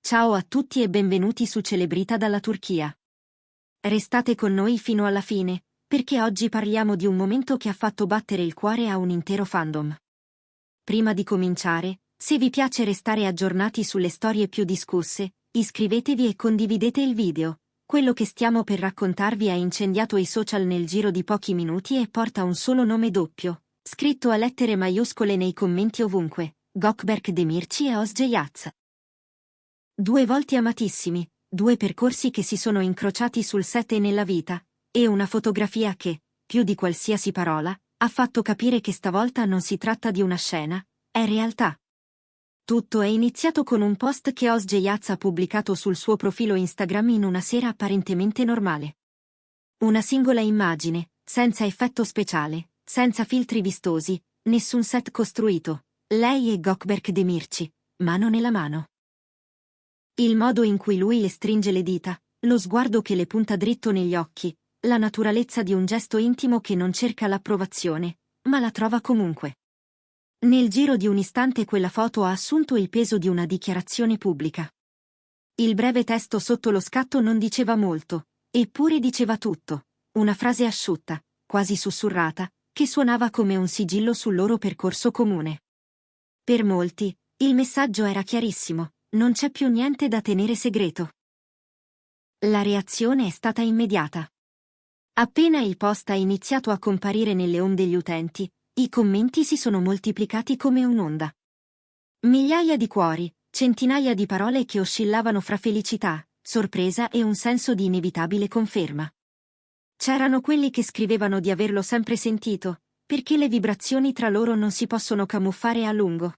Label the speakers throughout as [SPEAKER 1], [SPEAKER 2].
[SPEAKER 1] Ciao a tutti e benvenuti su Celebrita dalla Turchia. Restate con noi fino alla fine, perché oggi parliamo di un momento che ha fatto battere il cuore a un intero fandom. Prima di cominciare, se vi piace restare aggiornati sulle storie più discusse, iscrivetevi e condividete il video. Quello che stiamo per raccontarvi ha incendiato i social nel giro di pochi minuti e porta un solo nome doppio, scritto a lettere maiuscole nei commenti ovunque: Gökberk Demirci e Özge Yaz. Due volti amatissimi, due percorsi che si sono incrociati sul set e nella vita, e una fotografia che, più di qualsiasi parola, ha fatto capire che stavolta non si tratta di una scena, è realtà. Tutto è iniziato con un post che Özge Yaz ha pubblicato sul suo profilo Instagram in una sera apparentemente normale. Una singola immagine, senza effetto speciale, senza filtri vistosi, nessun set costruito, lei e Gökberk Demirci, mano nella mano. Il modo in cui lui le stringe le dita, lo sguardo che le punta dritto negli occhi, la naturalezza di un gesto intimo che non cerca l'approvazione, ma la trova comunque. Nel giro di un istante quella foto ha assunto il peso di una dichiarazione pubblica. Il breve testo sotto lo scatto non diceva molto, eppure diceva tutto, una frase asciutta, quasi sussurrata, che suonava come un sigillo sul loro percorso comune. Per molti, il messaggio era chiarissimo: non c'è più niente da tenere segreto. La reazione è stata immediata. Appena il post ha iniziato a comparire nelle home degli utenti, i commenti si sono moltiplicati come un'onda. Migliaia di cuori, centinaia di parole che oscillavano fra felicità, sorpresa e un senso di inevitabile conferma. C'erano quelli che scrivevano di averlo sempre sentito, perché le vibrazioni tra loro non si possono camuffare a lungo.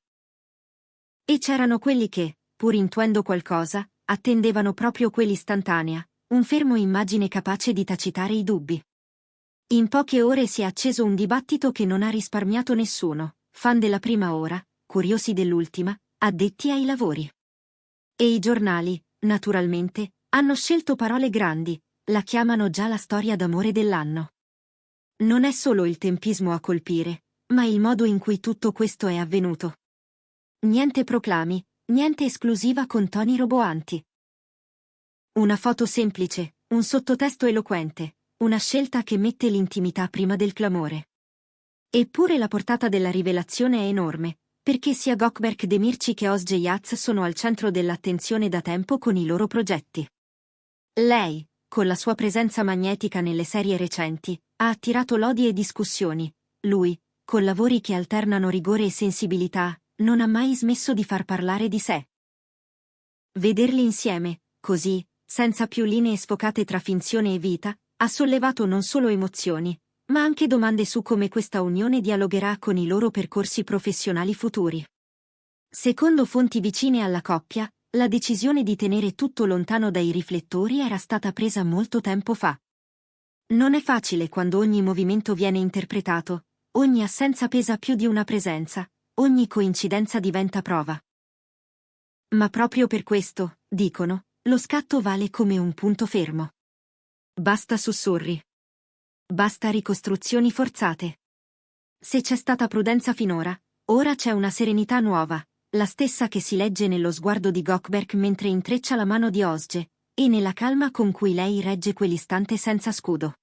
[SPEAKER 1] E c'erano quelli che, pur intuendo qualcosa, attendevano proprio quell'istantanea, un fermo immagine capace di tacitare i dubbi. In poche ore si è acceso un dibattito che non ha risparmiato nessuno, fan della prima ora, curiosi dell'ultima, addetti ai lavori. E i giornali, naturalmente, hanno scelto parole grandi, la chiamano già la storia d'amore dell'anno. Non è solo il tempismo a colpire, ma il modo in cui tutto questo è avvenuto. Niente proclami, niente esclusiva con toni roboanti. Una foto semplice, un sottotesto eloquente, una scelta che mette l'intimità prima del clamore. Eppure la portata della rivelazione è enorme, perché sia Gökberk Demirci che Özge Yaz sono al centro dell'attenzione da tempo con i loro progetti. Lei, con la sua presenza magnetica nelle serie recenti, ha attirato lodi e discussioni. Lui, con lavori che alternano rigore e sensibilità, non ha mai smesso di far parlare di sé. Vederli insieme, così, senza più linee sfocate tra finzione e vita, ha sollevato non solo emozioni, ma anche domande su come questa unione dialogherà con i loro percorsi professionali futuri. Secondo fonti vicine alla coppia, la decisione di tenere tutto lontano dai riflettori era stata presa molto tempo fa. Non è facile quando ogni movimento viene interpretato, ogni assenza pesa più di una presenza, ogni coincidenza diventa prova. Ma proprio per questo, dicono, lo scatto vale come un punto fermo. Basta sussurri. Basta ricostruzioni forzate. Se c'è stata prudenza finora, ora c'è una serenità nuova, la stessa che si legge nello sguardo di Gökberk mentre intreccia la mano di Özge, e nella calma con cui lei regge quell'istante senza scudo.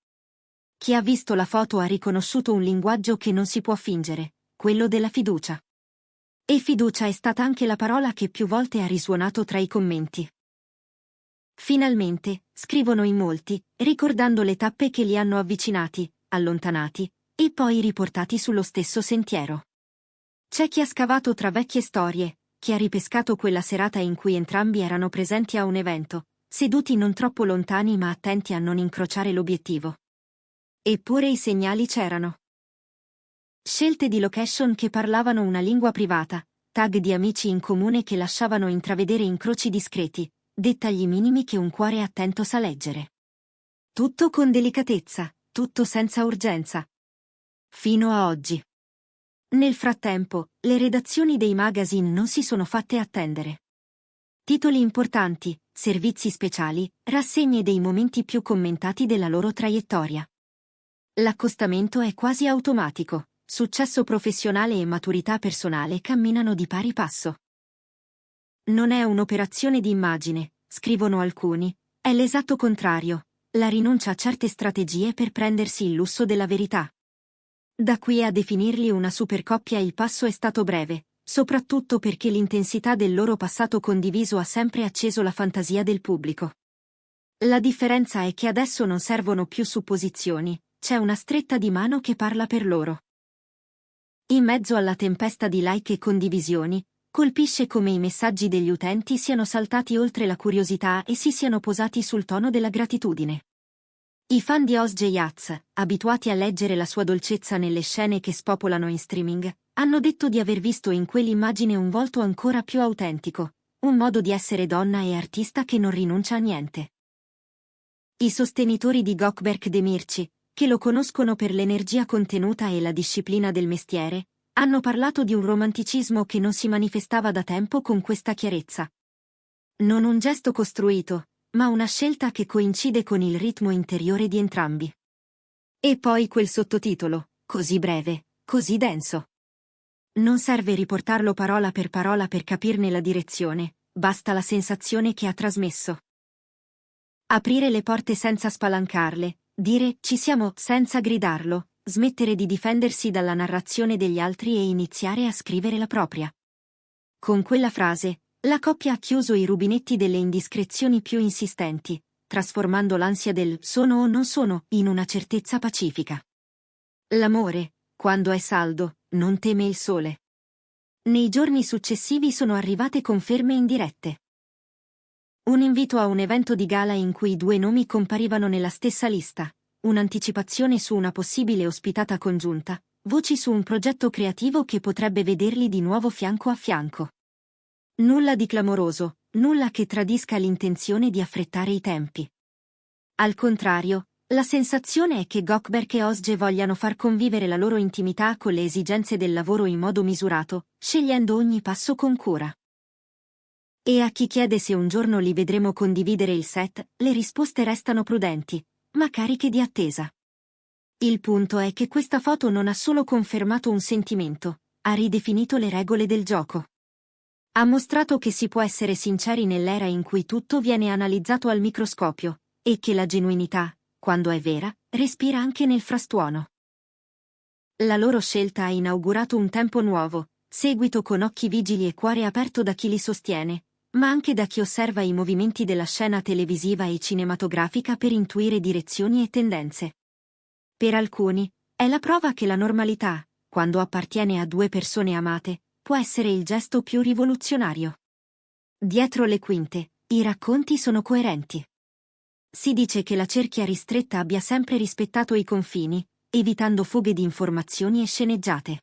[SPEAKER 1] Chi ha visto la foto ha riconosciuto un linguaggio che non si può fingere, quello della fiducia. E fiducia è stata anche la parola che più volte ha risuonato tra i commenti. Finalmente, scrivono in molti, ricordando le tappe che li hanno avvicinati, allontanati, e poi riportati sullo stesso sentiero. C'è chi ha scavato tra vecchie storie, chi ha ripescato quella serata in cui entrambi erano presenti a un evento, seduti non troppo lontani ma attenti a non incrociare l'obiettivo. Eppure i segnali c'erano. Scelte di location che parlavano una lingua privata, tag di amici in comune che lasciavano intravedere incroci discreti, dettagli minimi che un cuore attento sa leggere. Tutto con delicatezza, tutto senza urgenza. Fino a oggi. Nel frattempo, le redazioni dei magazine non si sono fatte attendere. Titoli importanti, servizi speciali, rassegne dei momenti più commentati della loro traiettoria. L'accostamento è quasi automatico. Successo professionale e maturità personale camminano di pari passo. Non è un'operazione di immagine, scrivono alcuni, è l'esatto contrario, la rinuncia a certe strategie per prendersi il lusso della verità. Da qui a definirli una supercoppia il passo è stato breve, soprattutto perché l'intensità del loro passato condiviso ha sempre acceso la fantasia del pubblico. La differenza è che adesso non servono più supposizioni, c'è una stretta di mano che parla per loro. In mezzo alla tempesta di like e condivisioni, colpisce come i messaggi degli utenti siano saltati oltre la curiosità e si siano posati sul tono della gratitudine. I fan di Ozzy Yaz, abituati a leggere la sua dolcezza nelle scene che spopolano in streaming, hanno detto di aver visto in quell'immagine un volto ancora più autentico, un modo di essere donna e artista che non rinuncia a niente. I sostenitori di Gökberk Demirci, che lo conoscono per l'energia contenuta e la disciplina del mestiere, hanno parlato di un romanticismo che non si manifestava da tempo con questa chiarezza. Non un gesto costruito, ma una scelta che coincide con il ritmo interiore di entrambi. E poi quel sottotitolo, così breve, così denso. Non serve riportarlo parola per capirne la direzione, basta la sensazione che ha trasmesso. Aprire le porte senza spalancarle, dire ci siamo senza gridarlo, smettere di difendersi dalla narrazione degli altri e iniziare a scrivere la propria. Con quella frase, la coppia ha chiuso i rubinetti delle indiscrezioni più insistenti, trasformando l'ansia del sono o non sono in una certezza pacifica. L'amore, quando è saldo, non teme il sole. Nei giorni successivi sono arrivate conferme indirette. Un invito a un evento di gala in cui 2 nomi comparivano nella stessa lista, un'anticipazione su una possibile ospitata congiunta, voci su un progetto creativo che potrebbe vederli di nuovo fianco a fianco. Nulla di clamoroso, nulla che tradisca l'intenzione di affrettare i tempi. Al contrario, la sensazione è che Gökberk e Ozzy vogliano far convivere la loro intimità con le esigenze del lavoro in modo misurato, scegliendo ogni passo con cura. E a chi chiede se un giorno li vedremo condividere il set, le risposte restano prudenti, ma cariche di attesa. Il punto è che questa foto non ha solo confermato un sentimento, ha ridefinito le regole del gioco. Ha mostrato che si può essere sinceri nell'era in cui tutto viene analizzato al microscopio, e che la genuinità, quando è vera, respira anche nel frastuono. La loro scelta ha inaugurato un tempo nuovo, seguito con occhi vigili e cuore aperto da chi li sostiene, ma anche da chi osserva i movimenti della scena televisiva e cinematografica per intuire direzioni e tendenze. Per alcuni, è la prova che la normalità, quando appartiene a 2 persone amate, può essere il gesto più rivoluzionario. Dietro le quinte, i racconti sono coerenti. Si dice che la cerchia ristretta abbia sempre rispettato i confini, evitando fughe di informazioni e sceneggiate.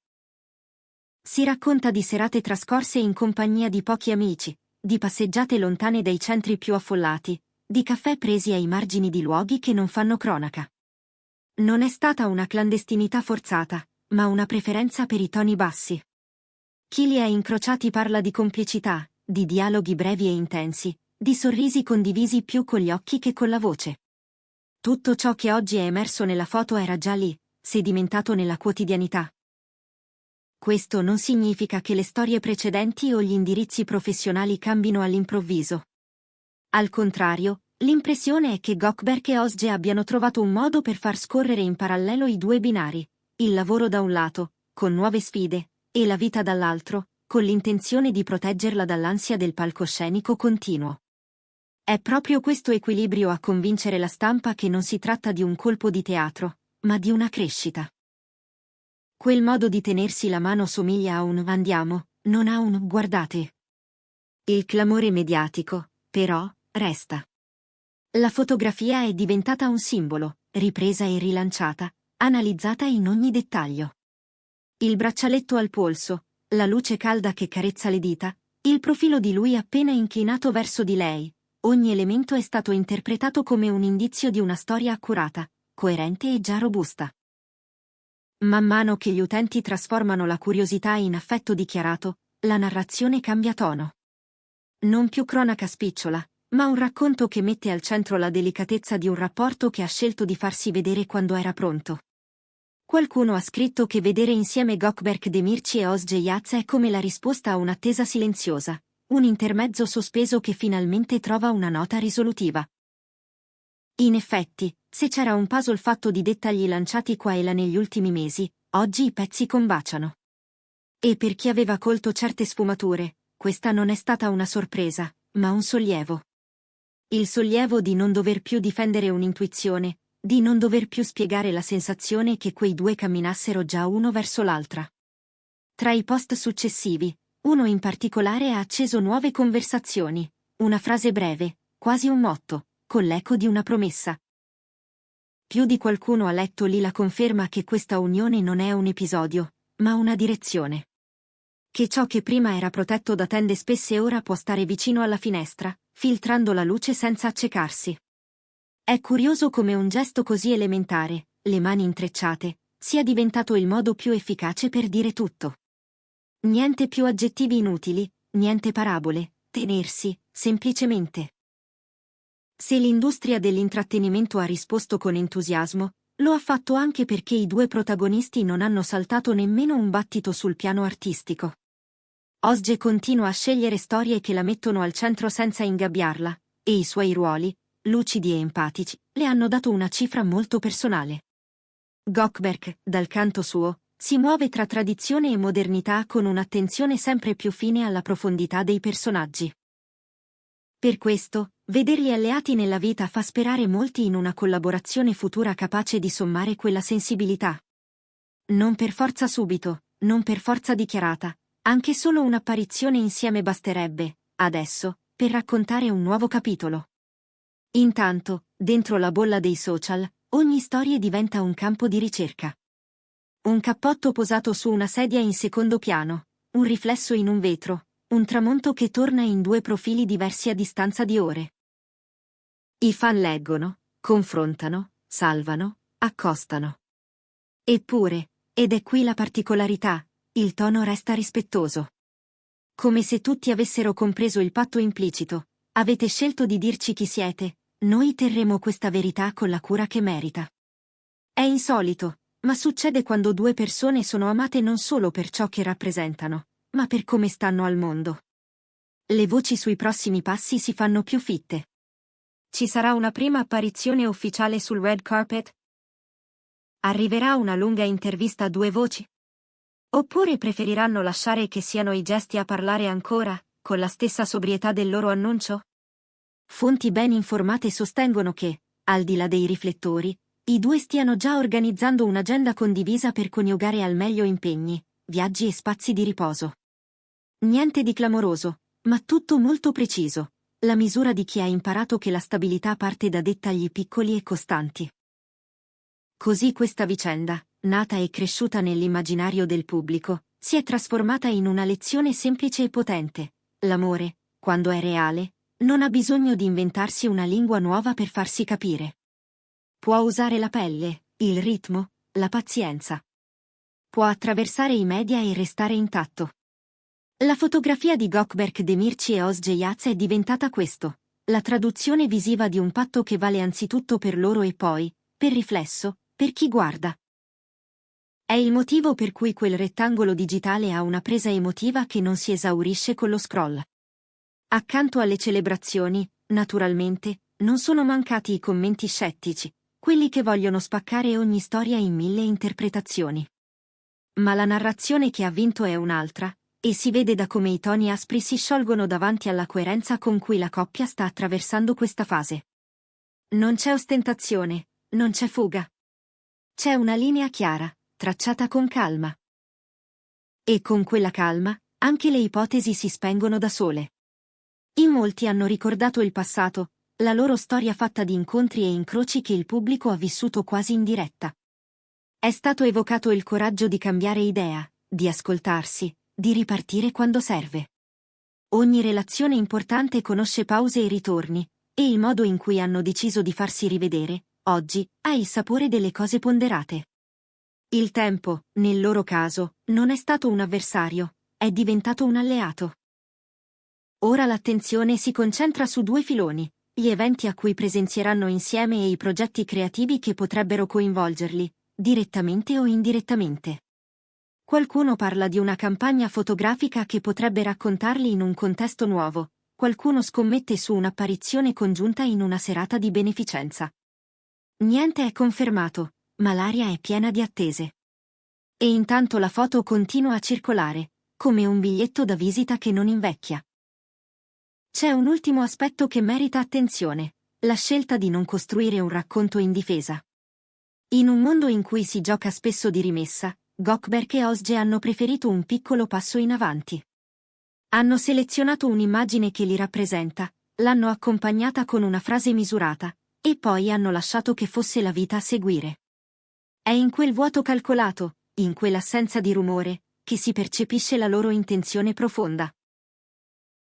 [SPEAKER 1] Si racconta di serate trascorse in compagnia di pochi amici, di passeggiate lontane dai centri più affollati, di caffè presi ai margini di luoghi che non fanno cronaca. Non è stata una clandestinità forzata, ma una preferenza per i toni bassi. Chi li ha incrociati parla di complicità, di dialoghi brevi e intensi, di sorrisi condivisi più con gli occhi che con la voce. Tutto ciò che oggi è emerso nella foto era già lì, sedimentato nella quotidianità. Questo non significa che le storie precedenti o gli indirizzi professionali cambino all'improvviso. Al contrario, l'impressione è che Gökberk e Ozzy abbiano trovato un modo per far scorrere in parallelo i 2 binari, il lavoro da un lato, con nuove sfide, e la vita dall'altro, con l'intenzione di proteggerla dall'ansia del palcoscenico continuo. È proprio questo equilibrio a convincere la stampa che non si tratta di un colpo di teatro, ma di una crescita. Quel modo di tenersi la mano somiglia a un andiamo, non a un guardate. Il clamore mediatico, però, resta. La fotografia è diventata un simbolo, ripresa e rilanciata, analizzata in ogni dettaglio. Il braccialetto al polso, la luce calda che carezza le dita, il profilo di lui appena inclinato verso di lei, ogni elemento è stato interpretato come un indizio di una storia accurata, coerente e già robusta. Man mano che gli utenti trasformano la curiosità in affetto dichiarato, la narrazione cambia tono. Non più cronaca spicciola, ma un racconto che mette al centro la delicatezza di un rapporto che ha scelto di farsi vedere quando era pronto. Qualcuno ha scritto che vedere insieme Gökberk Demirci e Ozzy Yaz è come la risposta a un'attesa silenziosa, un intermezzo sospeso che finalmente trova una nota risolutiva. In effetti, se c'era un puzzle fatto di dettagli lanciati qua e là negli ultimi mesi, oggi i pezzi combaciano. E per chi aveva colto certe sfumature, questa non è stata una sorpresa, ma un sollievo. Il sollievo di non dover più difendere un'intuizione, di non dover più spiegare la sensazione che quei due camminassero già uno verso l'altra. Tra i post successivi, uno in particolare ha acceso nuove conversazioni, una frase breve, quasi un motto, con l'eco di una promessa. Più di qualcuno ha letto lì la conferma che questa unione non è un episodio, ma una direzione. Che ciò che prima era protetto da tende spesse ora può stare vicino alla finestra, filtrando la luce senza accecarsi. È curioso come un gesto così elementare, le mani intrecciate, sia diventato il modo più efficace per dire tutto. Niente più aggettivi inutili, niente parabole, tenersi, semplicemente. Se l'industria dell'intrattenimento ha risposto con entusiasmo, lo ha fatto anche perché i due protagonisti non hanno saltato nemmeno un battito sul piano artistico. Osge continua a scegliere storie che la mettono al centro senza ingabbiarla, e i suoi ruoli, lucidi e empatici, le hanno dato una cifra molto personale. Gökberk, dal canto suo, si muove tra tradizione e modernità con un'attenzione sempre più fine alla profondità dei personaggi. Per questo, vederli alleati nella vita fa sperare molti in una collaborazione futura capace di sommare quella sensibilità. Non per forza subito, non per forza dichiarata, anche solo un'apparizione insieme basterebbe, adesso, per raccontare un nuovo capitolo. Intanto, dentro la bolla dei social, ogni storia diventa un campo di ricerca. Un cappotto posato su una sedia in secondo piano, un riflesso in un vetro, un tramonto che torna in due profili diversi a distanza di ore. I fan leggono, confrontano, salvano, accostano. Eppure, ed è qui la particolarità, il tono resta rispettoso. Come se tutti avessero compreso il patto implicito: avete scelto di dirci chi siete, noi terremo questa verità con la cura che merita. È insolito, ma succede quando due persone sono amate non solo per ciò che rappresentano, ma per come stanno al mondo. Le voci sui prossimi passi si fanno più fitte. Ci sarà una prima apparizione ufficiale sul red carpet? Arriverà una lunga intervista a due voci? Oppure preferiranno lasciare che siano i gesti a parlare ancora, con la stessa sobrietà del loro annuncio? Fonti ben informate sostengono che, al di là dei riflettori, i due stiano già organizzando un'agenda condivisa per coniugare al meglio impegni, viaggi e spazi di riposo. Niente di clamoroso, ma tutto molto preciso, la misura di chi ha imparato che la stabilità parte da dettagli piccoli e costanti. Così questa vicenda, nata e cresciuta nell'immaginario del pubblico, si è trasformata in una lezione semplice e potente. L'amore, quando è reale, non ha bisogno di inventarsi una lingua nuova per farsi capire. Può usare la pelle, il ritmo, la pazienza. Può attraversare i media e restare intatto. La fotografia di Gökberk Demirci e Özge Yağız è diventata questo, la traduzione visiva di un patto che vale anzitutto per loro e poi, per riflesso, per chi guarda. È il motivo per cui quel rettangolo digitale ha una presa emotiva che non si esaurisce con lo scroll. Accanto alle celebrazioni, naturalmente, non sono mancati i commenti scettici, quelli che vogliono spaccare ogni storia in 1000 interpretazioni. Ma la narrazione che ha vinto è un'altra, e si vede da come i toni aspri si sciolgono davanti alla coerenza con cui la coppia sta attraversando questa fase. Non c'è ostentazione, non c'è fuga. C'è una linea chiara, tracciata con calma. E con quella calma, anche le ipotesi si spengono da sole. In molti hanno ricordato il passato, la loro storia fatta di incontri e incroci che il pubblico ha vissuto quasi in diretta. È stato evocato il coraggio di cambiare idea, di ascoltarsi, di ripartire quando serve. Ogni relazione importante conosce pause e ritorni, e il modo in cui hanno deciso di farsi rivedere, oggi, ha il sapore delle cose ponderate. Il tempo, nel loro caso, non è stato un avversario, è diventato un alleato. Ora l'attenzione si concentra su due filoni: gli eventi a cui presenzieranno insieme e i progetti creativi che potrebbero coinvolgerli, direttamente o indirettamente. Qualcuno parla di una campagna fotografica che potrebbe raccontarli in un contesto nuovo, qualcuno scommette su un'apparizione congiunta in una serata di beneficenza. Niente è confermato, ma l'aria è piena di attese. E intanto la foto continua a circolare, come un biglietto da visita che non invecchia. C'è un ultimo aspetto che merita attenzione, la scelta di non costruire un racconto in difesa. In un mondo in cui si gioca spesso di rimessa, Gökeberg e Özge hanno preferito un piccolo passo in avanti. Hanno selezionato un'immagine che li rappresenta, l'hanno accompagnata con una frase misurata, e poi hanno lasciato che fosse la vita a seguire. È in quel vuoto calcolato, in quell'assenza di rumore, che si percepisce la loro intenzione profonda.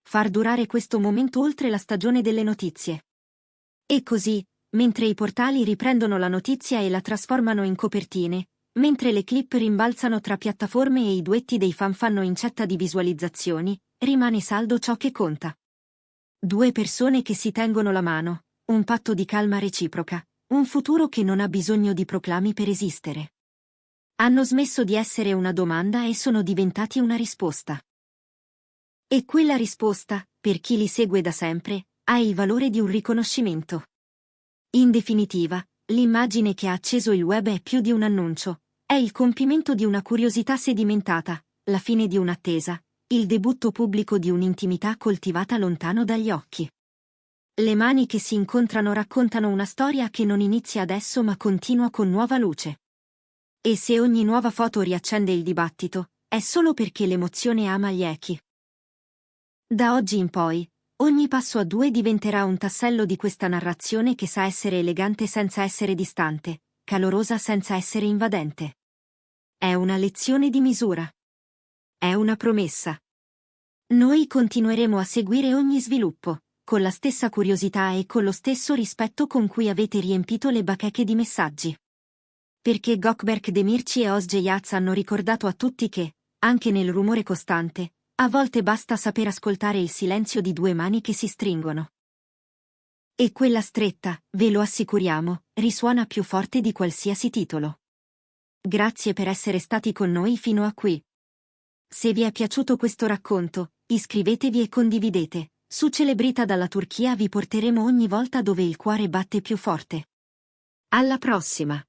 [SPEAKER 1] Far durare questo momento oltre la stagione delle notizie. E così, mentre i portali riprendono la notizia e la trasformano in copertine, mentre le clip rimbalzano tra piattaforme e i duetti dei fan fanno incetta di visualizzazioni, rimane saldo ciò che conta. Due persone che si tengono la mano, un patto di calma reciproca, un futuro che non ha bisogno di proclami per esistere. Hanno smesso di essere una domanda e sono diventati una risposta. E quella risposta, per chi li segue da sempre, ha il valore di un riconoscimento. In definitiva, l'immagine che ha acceso il web è più di un annuncio, è il compimento di una curiosità sedimentata, la fine di un'attesa, il debutto pubblico di un'intimità coltivata lontano dagli occhi. Le mani che si incontrano raccontano una storia che non inizia adesso ma continua con nuova luce. E se ogni nuova foto riaccende il dibattito, è solo perché l'emozione ama gli echi. Da oggi in poi, ogni passo a due diventerà un tassello di questa narrazione che sa essere elegante senza essere distante, calorosa senza essere invadente. È una lezione di misura. È una promessa. Noi continueremo a seguire ogni sviluppo, con la stessa curiosità e con lo stesso rispetto con cui avete riempito le bacheche di messaggi. Perché Gökeberg Demirci e Özge Yağız hanno ricordato a tutti che, anche nel rumore costante, a volte basta saper ascoltare il silenzio di due mani che si stringono. E quella stretta, ve lo assicuriamo, risuona più forte di qualsiasi titolo. Grazie per essere stati con noi fino a qui. Se vi è piaciuto questo racconto, iscrivetevi e condividete. Su Celebrita dalla Turchia vi porteremo ogni volta dove il cuore batte più forte. Alla prossima!